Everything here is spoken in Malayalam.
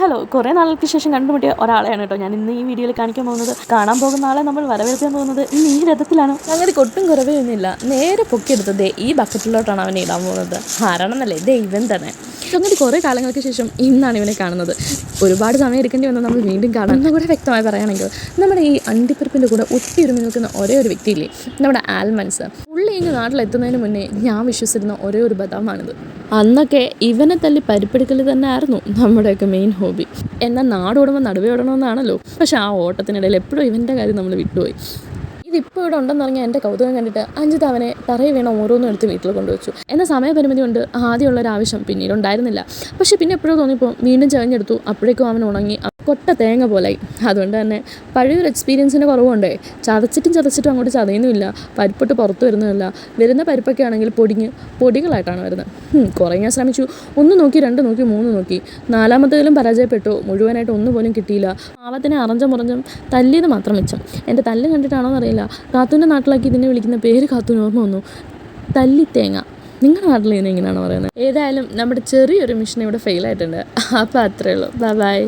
ഹലോ, കുറേ നാളുകൾക്ക് ശേഷം കണ്ടുമുട്ടിയ ഒരാളെയാണ് കേട്ടോ ഞാൻ ഇന്ന് ഈ വീഡിയോയിൽ കാണിക്കാൻ പോകുന്നത്. കാണാൻ പോകുന്ന ആളെ നമ്മൾ വരവേൽക്കാൻ പോകുന്നത് ഇന്ന് ഈ രഥത്തിലാണ്. അങ്ങനെ കൊട്ടും കുറവൊന്നുമില്ല, നേരെ പൊക്കിയെടുത്തത് ഈ ബക്കറ്റിലോട്ടാണ് അവനെ ഇടാൻ പോകുന്നത്. ആരാണെന്നല്ലേ, ഇവൻ തന്നെ. അങ്ങനെ കുറേ കാലങ്ങൾക്ക് ശേഷം ഇന്നാണ് ഇവനെ കാണുന്നത്. ഒരുപാട് സമയം എടുക്കേണ്ടി വന്നാൽ നമ്മൾ വീണ്ടും കാണാം. ഒന്നും കൂടെ വ്യക്തമായി പറയുകയാണെങ്കിൽ നമ്മുടെ ഈ അണ്ടിപ്പരിപ്പിൻ്റെ കൂടെ ഒട്ടിയൊരുമി നിൽക്കുന്ന ഒരേ ഒരു വ്യക്തിയില്ലേ, നമ്മുടെ ആൽമൺസ്. പുള്ളി ഇങ്ങ് നാട്ടിലെത്തുന്നതിന് മുന്നേ ഞാൻ വിശ്വസിച്ചിരുന്ന ഒരേ ഒരു ബദാമാണ്. അന്നൊക്കെ ഇവനെ തല്ലി പരിപ്പെടുക്കൽ തന്നെ ആയിരുന്നു നമ്മുടെയൊക്കെ മെയിൻ ഹോബി. എന്നാൽ നാടോടുമ്പോൾ നടുവേ ഓടണമെന്നാണല്ലോ. പക്ഷെ ആ ഓട്ടത്തിനിടയിൽ എപ്പോഴും ഇവൻ്റെ കാര്യം നമ്മൾ വിട്ടുപോയി. ഇതിപ്പോൾ ഇവിടെ ഉണ്ടെന്ന് പറഞ്ഞാൽ എൻ്റെ കൗതുകം കണ്ടിട്ട് അഞ്ചിത് അവനെ തറയിൽ വീണ ഓരോന്നും എടുത്ത് വീട്ടിൽ കൊണ്ടുവച്ചു. എന്നാൽ സമയപരിമിതി കൊണ്ട് ആദ്യമുള്ളൊരാവശ്യം പിന്നീട് ഉണ്ടായിരുന്നില്ല. പക്ഷേ പിന്നെ എപ്പോഴും തോന്നിയപ്പോൾ വീണ്ടും ചകഞ്ഞെടുത്തു. അപ്പോഴേക്കും അവൻ ഉണങ്ങി കൊട്ട തേങ്ങ പോലായി. അതുകൊണ്ട് തന്നെ പഴയൊരു എക്സ്പീരിയൻസിൻ്റെ കുറവുണ്ടേ, ചതച്ചിട്ടും അങ്ങോട്ട് ചതയുന്നുമില്ല, പരിപ്പൊട്ട് പുറത്ത് വരുന്നുമില്ല. വരുന്ന പരിപ്പൊക്കെ ആണെങ്കിൽ പൊടികളായിട്ടാണ് വരുന്നത്. കുറേ ഞാൻ ശ്രമിച്ചു, 1 നോക്കി 2 നോക്കി 3 നോക്കി, 4മത്തേതിലും പരാജയപ്പെട്ടു. മുഴുവനായിട്ട് ഒന്നുപോലും കിട്ടിയില്ല. പാവത്തിനെ മുറഞ്ചം തല്ലിയത് മാത്രം മിച്ചം. എൻ്റെ തല്ല് കണ്ടിട്ടാണോ എന്നറിയില്ല, കാത്തൂൻ്റെ നാട്ടിലാക്കി ഇതിനെ വിളിക്കുന്ന പേര് കാത്തൂന് ഓർമ്മ വന്നു, തല്ലിത്തേങ്ങ. നിങ്ങളുടെ നാട്ടിൽ ഇതിനെ എങ്ങനെയാണോ പറയുന്നത്? ഏതായാലും നമ്മുടെ ചെറിയൊരു മിഷൻ ഇവിടെ ഫെയിലായിട്ടുണ്ട്. അപ്പോൾ അത്രയേ ഉള്ളൂ. ബൈ.